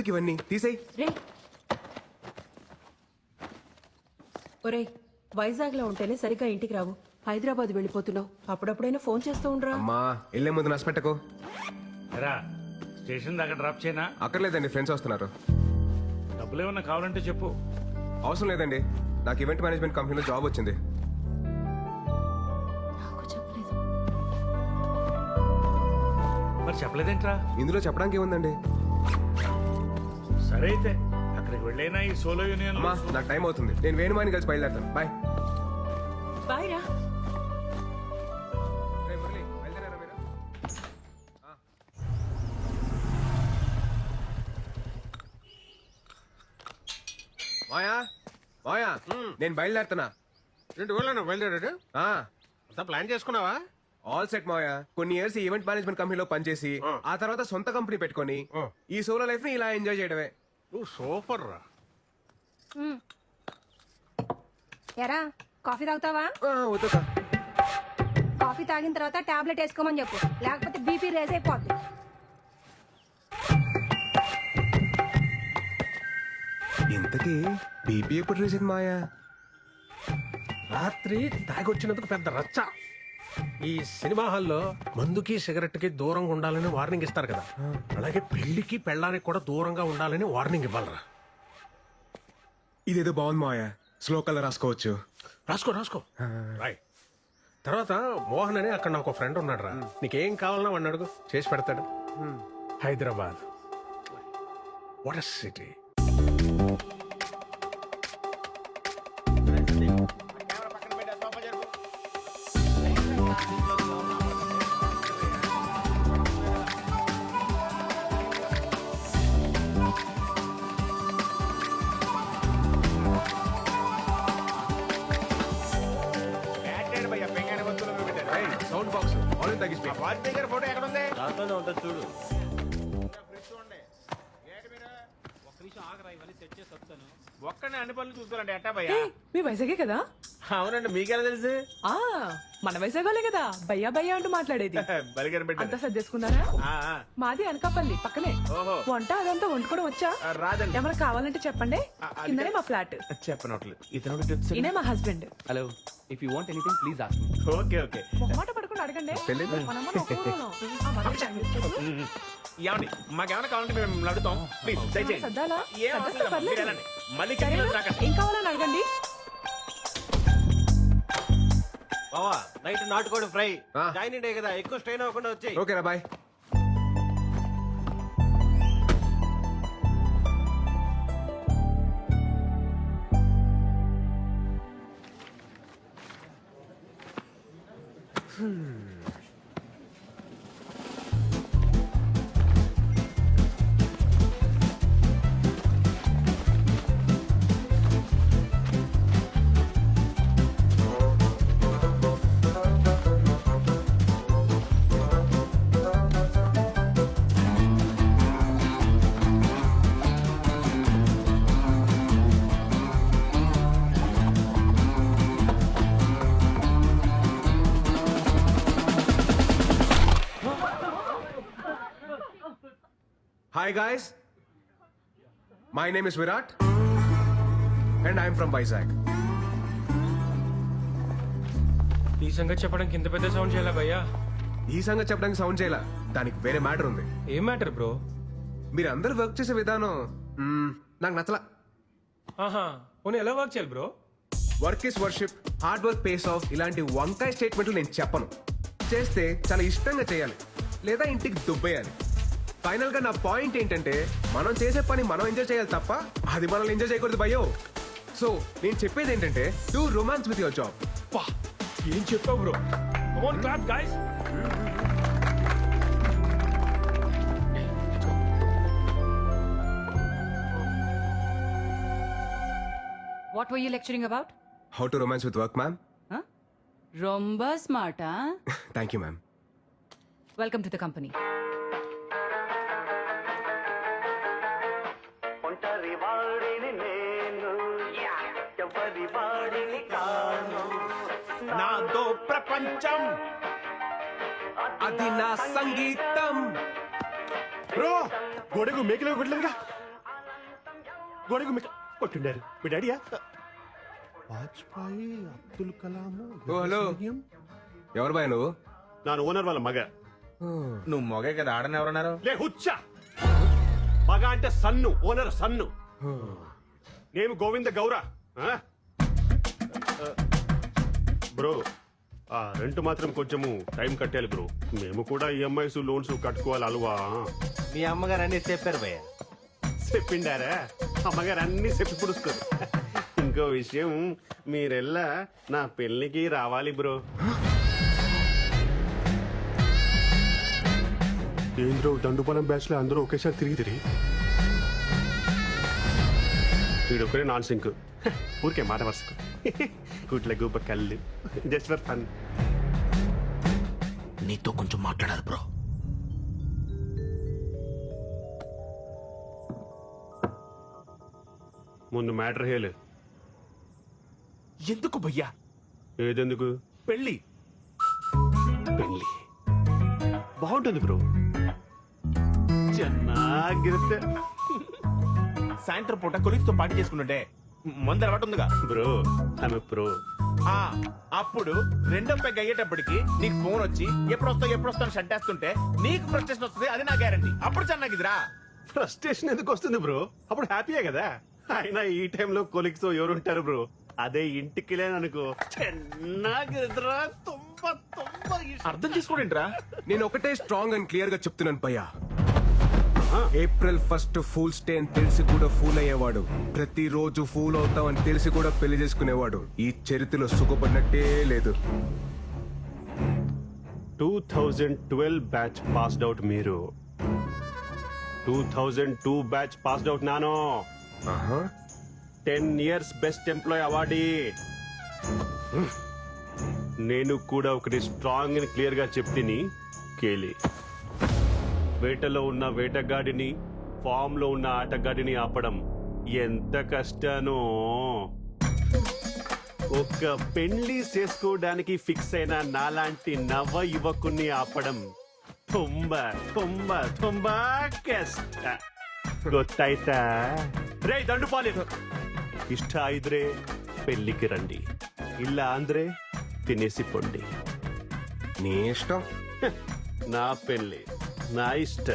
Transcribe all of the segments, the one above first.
ఎందుకు ఇవన్నీ తీసేయ్. ఒరేయ్, వైజాగ్ లో ఉంటేనే సరిగ్గా ఇంటికి రావు. హైదరాబాద్ వెళ్ళిపోతున్నావు. అప్పుడప్పుడైనా ఫోన్ చేస్తూ ఉండరా. అమ్మా వెళ్ళే ముందు నష్టపెట్టకు. రా స్టేషన్ దాకా డ్రాప్ చేయనా? అక్కర్లేదండి, ఫ్రెండ్స్ వస్తున్నారు. డబ్బులు ఏమన్నా కావాలంటే చెప్పు. అవసరం లేదండి, నాకు ఈవెంట్ మేనేజ్మెంట్ కంపెనీలో జాబ్ వచ్చింది. మరి చెప్పలేదేంట్రా? ఇందులో చెప్పడానికి ఏముందండి. సరే అయితే అక్కడికి వెళ్ళైనా ఈ సోలో యూనియన్. అమ్మా నాకు టైం అవుతుంది, నేను వేణుమాని కలిసి బయలుదేరుతాను. బాయ్. బాయ్ రా. మాయా మాయా, నేను బయలుదేరుతున్నా. 2 ఊళ్ళో బయలుదేరాడు. అంతా ప్లాన్ చేసుకున్నావా? ఆల్ సెట్ మాయా. కొన్ని ఇయర్స్ ఈవెంట్ మేనేజ్మెంట్ కంపెనీలో పనిచేసి ఆ తర్వాత సొంత కంపెనీ పెట్టుకొని ఈ సోలో లైఫ్ ని ఇలా ఎంజాయ్ చేయడమే. నువ్వు సూపర్ రా. ఎరా కాఫీ తాగుతావా? వద్దుకా. కాఫీ తాగిన తర్వాత టాబ్లెట్ వేసుకోమని చెప్పు, లేకపోతే బీపీ రేజ్ అయిపోద్ది. ఇంతకీ బీపీ ఎప్పుడు రేసింది మాయా? రాత్రి తాగొచ్చినందుకు పెద్ద రచ్చ. ఈ సినిమా హాల్లో మందుకి సిగరెట్ కి దూరంగా ఉండాలని వార్నింగ్ ఇస్తారు కదా, అలాగే పెళ్లికి పెళ్ళానికి కూడా దూరంగా ఉండాలని వార్నింగ్ ఇవ్వాలరా. ఇదేదో బాగుంది మాయా, స్లో కలర్ రాసుకోవచ్చు. రాసుకో రాసుకో. రాయ్. తర్వాత మోహన్ అని అక్కడ నాకు ఫ్రెండ్ ఉన్నాడు రా, నీకేం కావాలన్నా వాడిని అడుగు, చేసి పెడతాడు. Hyderabad what a city. Sound box already తగ్గిస్తే ఫోటో ఎక్కడ ఉంది? దాంట్లోనే ఉంటుంది చూడు. ఒక్కనే అన్ని పనులు చూసుకోవాలండి. ఎట్టా భయ్యా? మీ వైజాగే కదా? అవునండి, మీకెలా తెలుసు? ఆ మన వైజాగోలే కదా భయ్యా భయ్యా అంటూ మాట్లాడేది. బలిగారు అంతా పెట్టారు. సర్దేసుకున్నారా? ఆ, ఆ. మాది అనకాపల్లి పక్కనే. ఓహో. వంట అదంతా వండుకోవడం వచ్చా? రాదండి. ఏమైనా కావాలంటే చెప్పండి. కిందనే మా ఫ్లాట్. చెప్పనట్లేదు. ఇతను ఈయనే మా husband. Hello, if you want anything please ask me. Okay okay. మొహమాట పడుకుని అడగండి. తెలీదు. మనమ్మ ఒప్పుకోను. ఆ, మరొక time. ఏమండి మాకేమైనా కావాలంటే మేము అడుగుతాం. ప్లీజ్ దయచేయండి. సర్దాలా? ఏం అవసరం సర్దేస్తే లేదు. పర్లేదు. మీరు వెళ్ళండి. మళ్ళీ సరేనా? కిందకి రాకండి. ఏం కావాలని అడగండి. బావా నైట్ నాటుకోడి ఫ్రై. ఆ. జాయిన్ డే కదా, ఎక్కువ స్ట్రెయిన్ అవ్వకుండా వచ్చాయి. ఓకేనా bye. Hi guys, my name is Virat and I am from Vizag. ఈ సంగతి చెప్పడానికి ఇంత పెద్ద సౌండ్ చేయాలా భయ్యా? ఈ సంగతి చెప్పడానికి సౌండ్ చేయాల, దానికి వేరే మ్యాటర్ ఉంది. ఏం మ్యాటర్ బ్రో? మీరు అందరూ వర్క్ చేసే విధానం నాకు నచ్చలా. ఆహా, పోనీ ఎలా వర్క్ చేయాలి bro? Work is worship, hard work pays of, ఇలాంటి వంకాయ స్టేట్మెంట్లు నేను చెప్పను. చేస్తే చాలా ఇష్టంగా చేయాలి, లేదా ఇంటికి దుబ్బేయాలి. ఫైనల్ గా నా పాయింట్ ఏంటంటే, మనం చేసే పని మనం ఎంజాయ్ చేయాలి తప్ప అది మనల్ని ఎంజాయ్ చేయకూడదు భయో. సో నేను చెప్పేది ఏంటంటే, do romance with your job. పా ఏం చెప్పావు bro? Come on clap guys. What were you lecturing about? How to romance with work, ma'am. Huh? Romba smart, huh? Thank you ma'am. Welcome to the company. నాదో ప్రపంచం, అది నా సంగీతం. Bro గొడుగు మేకలు కొట్టలేదుగా. గోడకు మీకు కొట్టిండారు మీ డాడీయా వాజ్పేయి అబ్దుల్ కలాం ఓ హలో ఎవరు బాయ్ నువ్వు? నాన్న ఓనర్ వాళ్ళ మగ నువ్వు మొగే కదా ఆడని ఎవరన్నారు? లే హుచ్చా మగ అంటే సన్ను ఓనర్ సన్ను నేను గోవింద గౌర బ్రో ఆ రెంట్ మాత్రం కొంచెము టైం కట్టాలి బ్రో మేము కూడా ఈఎంఐస్ లోన్స్ కట్టుకోవాలి అలవా మీ అమ్మగారు అన్ని చెప్పారు భయ్య. చెప్పిండారా అమ్మగారు అన్ని చెప్పి పుడుస్తారు ఇంకో విషయం మీరెల్లా నా పెళ్లికి రావాలి బ్రో ఏంద్రో దండుపాలెం బ్యాచ్ లో అందరూ ఒకేసారి తిరిగి వీడొకరే నాన్ సింక్ ఊరికే మాట వరుసకు గుట్ల గుబ్బ కళ్ళు జస్ట్ ఫర్ ఫన్ నీతో కొంచెం మాట్లాడాలి బ్రో. ముందు మ్యాటర్ హేలు ఎందుకు భయ్యా ఏదెందుకు పెళ్ళి? పెళ్లి బాగుంటుంది బ్రో ಚೆನ್ನಾಗಿರುತ್ತೆ సాయంత్రం పూట కొలిక్స్ తో పార్టీ చేసుకుంటుంటే మందు అలవాటు ఉందిగా బ్రో ఆమె ప్రో ఆ అప్పుడు రెండో పెగ్ అయ్యేటప్పటికి నీకు ఫోన్ వచ్చి ఎప్పుడు వస్తావు షంటేస్తుంటే నీకు ఫ్రస్ట్రేషన్ వస్తుంది, అది నా గ్యారంటీ. అప్పుడు చెన్నాగిదిరా. ఫ్రస్ట్రేషన్ ఎందుకు వస్తుంది బ్రో అప్పుడు హ్యాపీయే కదా అయినా ఈ టైంలో కొలిక్స్ ఎవరుంటారు బ్రో అదే ఇంటికి లేననుకో ಚೆನ್ನಾಗಿದ್ರಾ ತುಂಬಾ ತುಂಬಾ అర్థం చేసుకోడేంట్రా? నేను ఒకటే స్ట్రాంగ్ అండ్ క్లియర్ గా చెప్తున్నాను పయ్యా. ఏప్రిల్ 1 ఫూల్స్ డే అని తెలిసి కూడా ఫూల్ అయ్యేవాడు, ప్రతిరోజు ఫూల్ అవుతామని తెలిసి కూడా పెళ్లి చేసుకునేవాడు ఈ చరిత్రలో సుఖపడినట్టే లేదు. 2012 బ్యాచ్ పాస్డ్ అవుట్ మీరు 2002 బ్యాచ్ పాస్డ్ అవుట్ నానో ఆహా. 10 years బెస్ట్ ఎంప్లాయ్ అవార్డీ నేను కూడా ఒకటి స్ట్రాంగ్ అని క్లియర్ గా చెప్తిని కేలి వేటలో ఉన్న వేటగాడిని ఫామ్ లో ఉన్న ఆటగాడిని ఆపడం ఎంత కష్టానో ఒక్క పెళ్లి చేసుకోవడానికి ఫిక్స్ అయిన నాలాంటి నవ యువకుని ఆపడం ತುಂಬಾ ತುಂಬಾ ತುಂಬಾ ಕಷ್ಟ ಗೊತ್ತಾಯ್ತಾ ರೇ ದಂಡುಪಾಲಿ ಇಷ್ಟ ಇದ್ರೆ పెళ్లికి రండి ಇಲ್ಲ ಅಂದ್ರೆ తినేసి పొండి నీ ఇష్టం. నా పెళ్లి నా ఇష్ట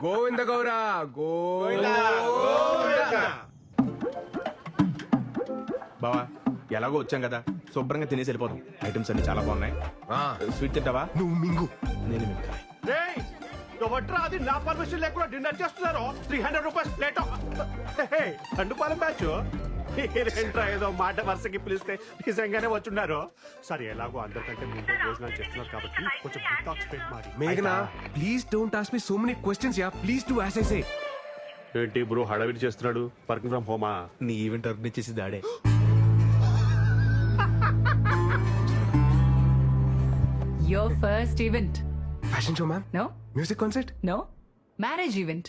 గోవింద గౌరా గోవింద. బావా ఎలాగో వచ్చాం కదా, శుభ్రంగా తినేసి వెళ్ళిపోతాం. ఐటమ్స్ అన్ని చాలా బాగున్నాయి. ఆ, స్వీట్ తింటావా? నువ్వు మింగు. నేను మిగతా. రేయ్ ఎవట్రా అది నా పర్మిషన్ లేకుండా డిన్నర్ చేస్తున్నారు 300 రూపీస్ ప్లేట్ దండుపాలెం బ్యాచ్ ఏంట్రా ఏదో మాట వరుసకి పిలిస్తే నిజంగానే వచ్చున్నారు. సరే ఎలాగో అందరికంటే ముందే భోజనాలు చేస్తున్నారు కాబట్టి కొంచెం డిటాక్స్ పెట్టి మరి మేఘనా please don't ask me so many questions yeah, please do as I say. ఏంటి బ్రో హడావిడి చేస్తున్నాడు వర్కింగ్ ఫ్రమ్ హోమా నీ ఈవెంట్ ఆర్గనైజ్ చేసి దాడే. Your first event. Fashion show ma'am, No? Music concert. No? Marriage event.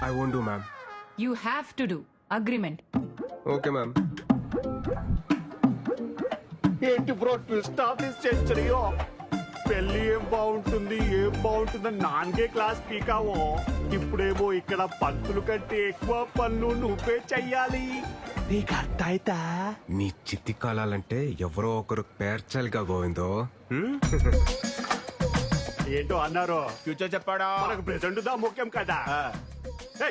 I won't do ma'am. You have to do. Agreement. Okay ma'am. ఏంటి bro twist of this సెంచరీయో పెళ్లి ఏం బాగుంటుందని నాన్గే class పీకావో ఇప్పుడేమో ఇక్కడ పంతులు కంటే ఎక్కువ పనులు నువ్వే చెయ్యాలి. నీకు అర్థమైతా? నీ చిత్తి కాలాలంటే ఎవరో ఒకరు పేర్చాలిగా గోవిందో. ఏంటో అన్నారు ఫ్యూచర్ చెప్పాడా? మనకు ప్రెసెంట్ దా ముఖ్యం కదా.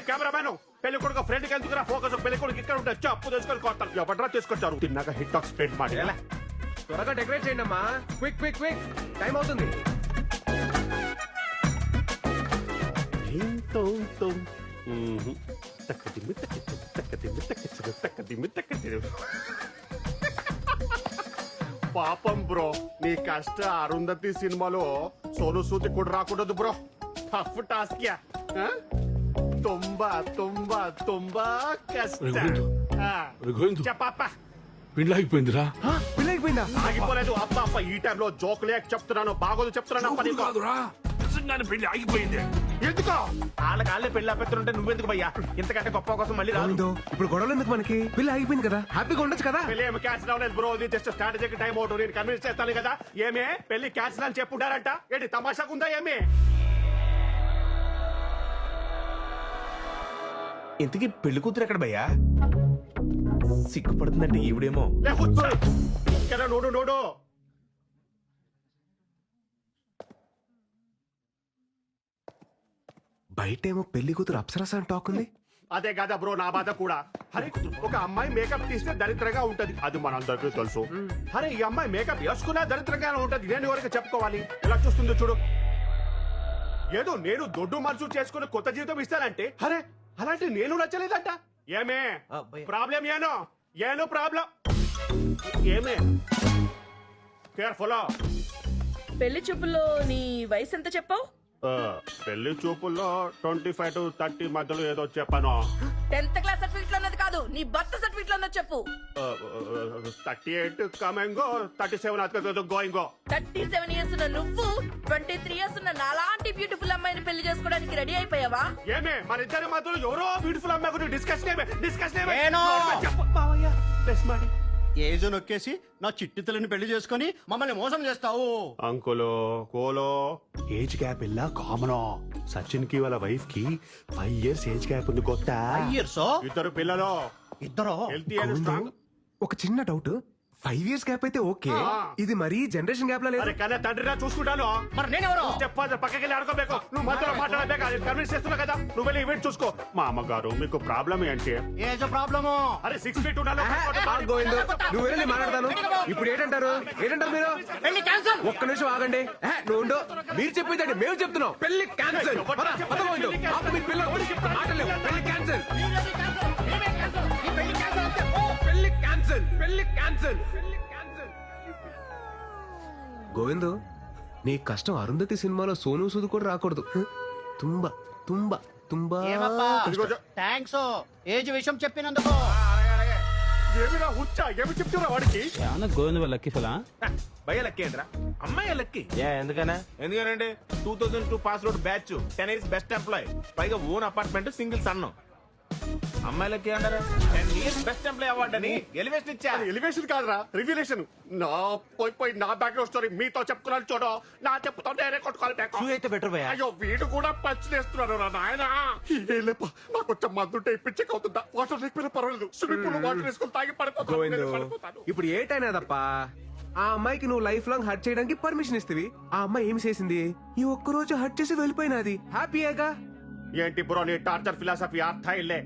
కెమెరామెన్ పెళ్లి కొడుకు ఫ్రెండ్ కి ఎందుకురా ఫోకస్, పెళ్లి కొడుకు ఇక్కడ ఉంటే అప్పు తెచ్చుకొని కొట్టాలి. ఎవడరా తీసుకొచ్చారు తిన్నాక హిట్ టాక్ స్ప్రెడ్ ಮಾಡಿ త్వరగా డెకరేట్ చేయండి అమ్మా. క్విక్ క్విక్ క్విక్, టైం అవుతుంది. పాపం బ్రో నీ కష్ట అరుంధతి సినిమాలో సోను సూది కూడా రాకూడదు బ్రో. Tough task yeah. ತುಂಬಾ ತುಂಬಾ ತುಂಬಾ కష్ట. చెప్పప్ప పెళ్ళి అయిపోయిందిరా. పెళ్ళి అయిపోయిందా? ఆగిపోలేదు. అప్ప అప్ప ఈ టైంలో జోక్ లేక చెప్తున్నాను, బాగోదు చెప్తున్నాను. అప్ప నీకు నిజంగానే పెళ్లి ఆగిపోయింది. ఎందుకో వాళ్ళ పెళ్లి ఆపేస్తుంటే నువ్వెందుకు భయ్యా? ఇంతకంటే గొప్ప కోసం మళ్ళీ రాదు. గోవిందో ఇప్పుడు గొడవలు ఎందుకు మనకి? పెళ్ళి అయిపోయింది కదా, హ్యాపీగా ఉండొచ్చు కదా. పెళ్లి ఏమి క్యాన్సిల్ అవ్వలేదు బ్రో, ఇది జస్ట్ స్ట్రాటజీకి టైం అవుట్. నేను కన్విన్స్ చేస్తాను కదా. ఏమే పెళ్లి క్యాన్సిల్ అని చెప్పుంటారంట ఏంటి? తమాషాకుందా ఏమి? ఇంతకీ పెళ్లి కూతురు ఎక్కడ భయ్యా? సిగ్గుపడుతుందంటే ఈవిడేమో. లే కూర్చో. ఇక్కడ నోడు నోడు. బయటేమో పెళ్లి కూతురు అప్సరస అని టాక్ ఉంది. అదే కదా బ్రో నా బాధ కూడా. అరే ఒక అమ్మాయి మేకప్ తీస్తే దరిద్రంగా ఉంటది, అది మనందరికీ తెలుసు. అరే ఈ అమ్మాయి మేకప్ వేసుకున్నా దరిద్రంగానే ఉంటది, నేను ఎవరికి చెప్పుకోవాలి? ఎలా చూస్తుందో చూడు. ఏదో నేను దొడ్డు మనసు చేసుకుని కొత్త జీవితం ఇస్తానంటే, అరే అలాంటి నేను నచ్చలేదంట. ఏమే ప్రాబ్లం? ఏనో ప్రాబ్లం ఏమే? కేర్ఫుల్. పెళ్లి చూపుల్లో నీ వయసు ఎంత చెప్పావు? పెళ్లి చూపుల్లో 25 to 30 మధ్యలో ఏదో చెప్పాను. 10th క్లాస్ సర్టిఫికెట్ లో ఉన్నది కాదు, నీ బర్త్ సర్టిఫికెట్ లో ఉన్నది చెప్పు. 38 కమింగో, 37 అతను గోయింగో. 37 ఇయర్స్ ఉన్న నువ్వు 23 ఇయర్స్ ఉన్న నాలాంటి బ్యూటిఫుల్ అమ్మాయిని పెళ్లి చేసుకోవడానికి రెడీ అయిపోయావా? ఏమే మన ఇద్దరి మధ్యలో ఎవరో బ్యూటిఫుల్ అమ్మాయి గురించి డిస్కషన్ ఏనో. మరి ఏజ్ నొక్కేసి నా చిట్టి తల్లిని పెళ్లి చేసుకొని మమ్మల్ని మోసం చేస్తావు. అంకులో కోలో ఏజ్ గ్యాప్ ఇలా కామన్. సచిన్ కి వాళ్ళ వైఫ్ కి 5 years ఏజ్ గ్యాప్ ఉంది కొత్త. ఇయర్స్ ఇద్దరు పిల్లలు, ఇద్దరు హెల్తీ అండ్ స్ట్రాంగ్. ఒక చిన్న డౌట్, 5 years గ్యాప్ అయితే ఓకే, ఇది మరీ జనరేషన్ గ్యాప్ లా లేదు? అరే కానీ తండ్రిరా చూసుకుంటాను. మరి నేనెవరు? చెప్పాలి పక్కకి వెళ్ళి ఆడుకోಬೇಕು. నువ్వు మధ్యలో మాట్లాడలేక అది కన్విన్స్ చేస్తున్నా కదా, నువ్వు వెళ్ళి ఈవెంట్ చూసుకో. మా అమ్మగారు మీకు ప్రాబ్లం ఏంటి? Age problem. అరే 6 feet ఉండాలి. గోవిందు, నువ్వు వెళ్ళి మాట్లాడతాను. ఇప్పుడు ఏంటంటారు మీరు? పెళ్లి క్యాన్సల్. ఒక్క నిమిషం ఆగండి. నువ్వు ఉండు. మీరు చెప్పేదండి మేము చెప్తున్నాం. పెళ్లి క్యాన్సల్. పెళ్లి క్యాన్సల్. పెళ్లి క్యాన్సల్. గోవిందు, నీ కష్టం అరుంధతి సినిమాలో సోను సూద్ కూడా రాకూడదు. తుంబా తుంబా తుంబా థ్యాంక్స్ ఏజ్ విషయం చెప్పినందుకు. ఏమిరా హుచ్చా, ఏమి చెప్తున్నా వాడికి? భయ్య లక్కీ ఏంట్రా? అమ్మాయి లక్కీ. ఎందుకనా? ఎందుకనంటే 2002 pass out batch, 10 years best employee, పైగా ఓన్ అపార్ట్మెంట్, సింగిల్ సన్ను. అమ్మాయిలకి అంటారా 10 years బెస్ట్ ఎంప్లాయ్ అవార్డు అని ఎలివేషన్ ఇచ్చా. ఎలివేషన్ కాదురా, రివ్యులేషన్. నా పోయి నా బ్యాక్గ్రౌండ్ స్టోరీ మీతో చెప్పుకున్నాను చూడు. నా చెప్పుతో నేనే కొట్టుకోవాలి బ్యాక్. అయితే బెటర్ భయ్యా. అయ్యో వీడు కూడా పంచ్ చేస్తున్నాడు రా నాయన. నాకు కొంచెం మందుంటే పిచ్చక్ అవుతుందా? వాటర్ లేకపోయినా పర్వాలేదు, స్విమ్మింగ్ పూల్ వాటర్ వేసుకుని తాగి గోవిందు, పడిపోతాను. ఇప్పుడు ఏటైనా తప్ప ఆ అమ్మాయికి నువ్వు లైఫ్ లాంగ్ హర్ట్ చేయడానికి పర్మిషన్ ఇస్తవి. ఆ అమ్మాయి ఏమి చేసింది? ఈ ఒక్క రోజు హర్ట్ చేసి వెళ్ళిపోయినది. హ్యాపీయేగా? ఏంటి బ్రో నీ టార్చర్ ఫిలాసఫీ? అర్థం ఇల్లే.